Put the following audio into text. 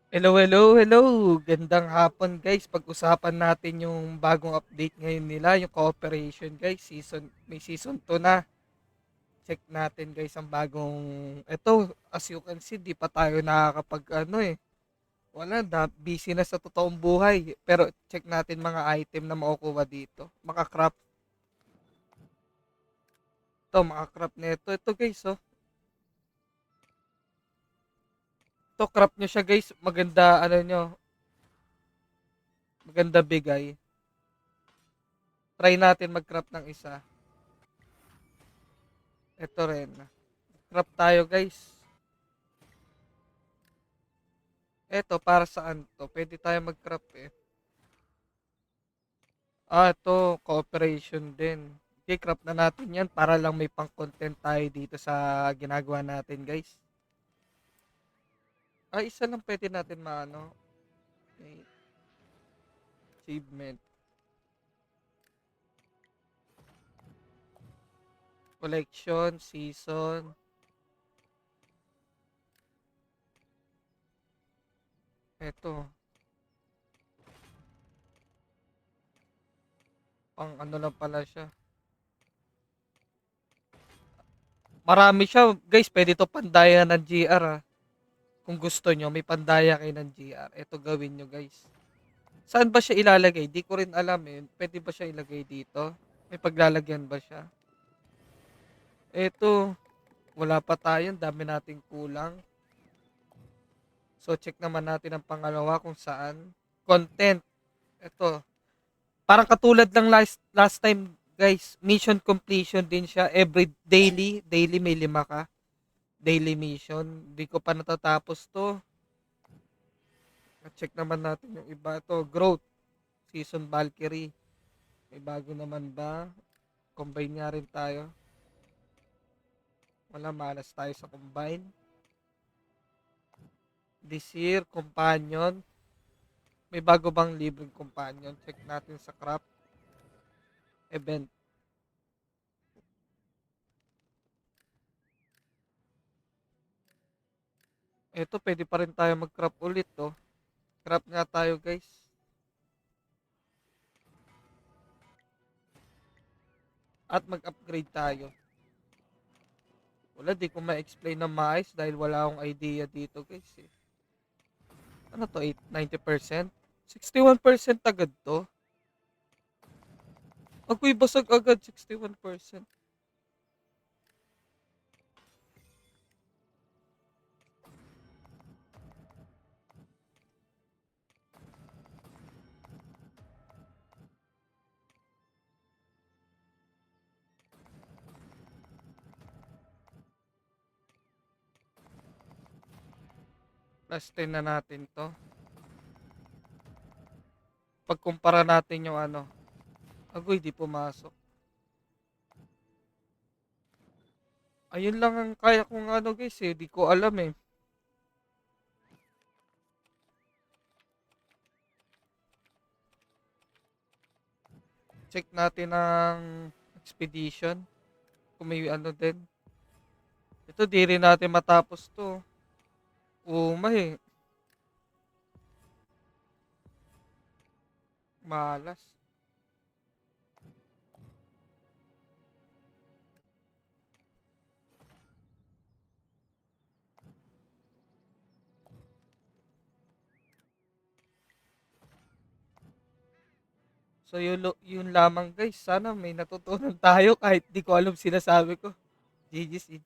Hello, hello, hello! Gandang hapon guys. Pag-usapan natin yung bagong update ngayon nila, yung cooperation guys. May season 2 na. Check natin guys ang bagong... Ito, as you can see, di pa tayo nakakapag ano eh. Wala na, busy na sa totoong buhay. Pero check natin mga item na makukuha dito. Makakrap. Ito, makakrap na ito. Ito guys, oh. Ito, crop nyo siya guys. Maganda, ano nyo, maganda bigay. Try natin mag-crop ng isa. Ito rin. Crop tayo guys. Eto, para saan to? Pwede tayo mag-crop eh. Ito, cooperation din. Okay, crop na natin yan para lang may pang-content tayo dito sa ginagawa natin, guys. Isa lang pwede natin maano. Okay, achievement. Collection, season. Eto, pang ano lang pala siya. Marami siya, guys. Pwede to pandaya ng GR ah. Kung gusto nyo, may pandaya kayo ng GR. Ito gawin nyo, guys. Saan ba siya ilalagay? Di ko rin alam eh. Pwede ba siya ilagay dito? May paglalagyan ba siya? Eto, wala pa tayo. Dami nating kulang. So, check naman natin ang pangalawa kung saan. Content. Ito. Parang katulad ng last time, guys. Mission completion din siya. Every daily. Daily may 5 ka. Daily mission. Di ko pa natatapos to. Check naman natin yung iba. Ito, growth. Season Valkyrie. May bago naman ba? Combine nga rin tayo. Wala, malas tayo sa combine. This year, companion. May bago bang libreng companion? Check natin sa craft. Event. Ito, pwede pa rin tayo mag-crop ulit, oh. Crop nga tayo, guys. At mag-upgrade tayo. Wala, di ko ma-explain na maayos dahil wala akong idea dito, guys, eh. Ano to, 90%? 61% agad to? Ako'y basag agad, 61%. Last 10 na natin to. Pagkumpara natin yung ano. Agoy, di pumasok. Ayun lang ang kaya kong ano, guys, eh. Di ko alam, eh. Check natin ang expedition. Kung may ano din. Ito, di rin natin matapos to. Umay, eh. Malas. So, yun lamang, guys. Sana may natutunan tayo kahit di ko alam sinasabi ko. GG's.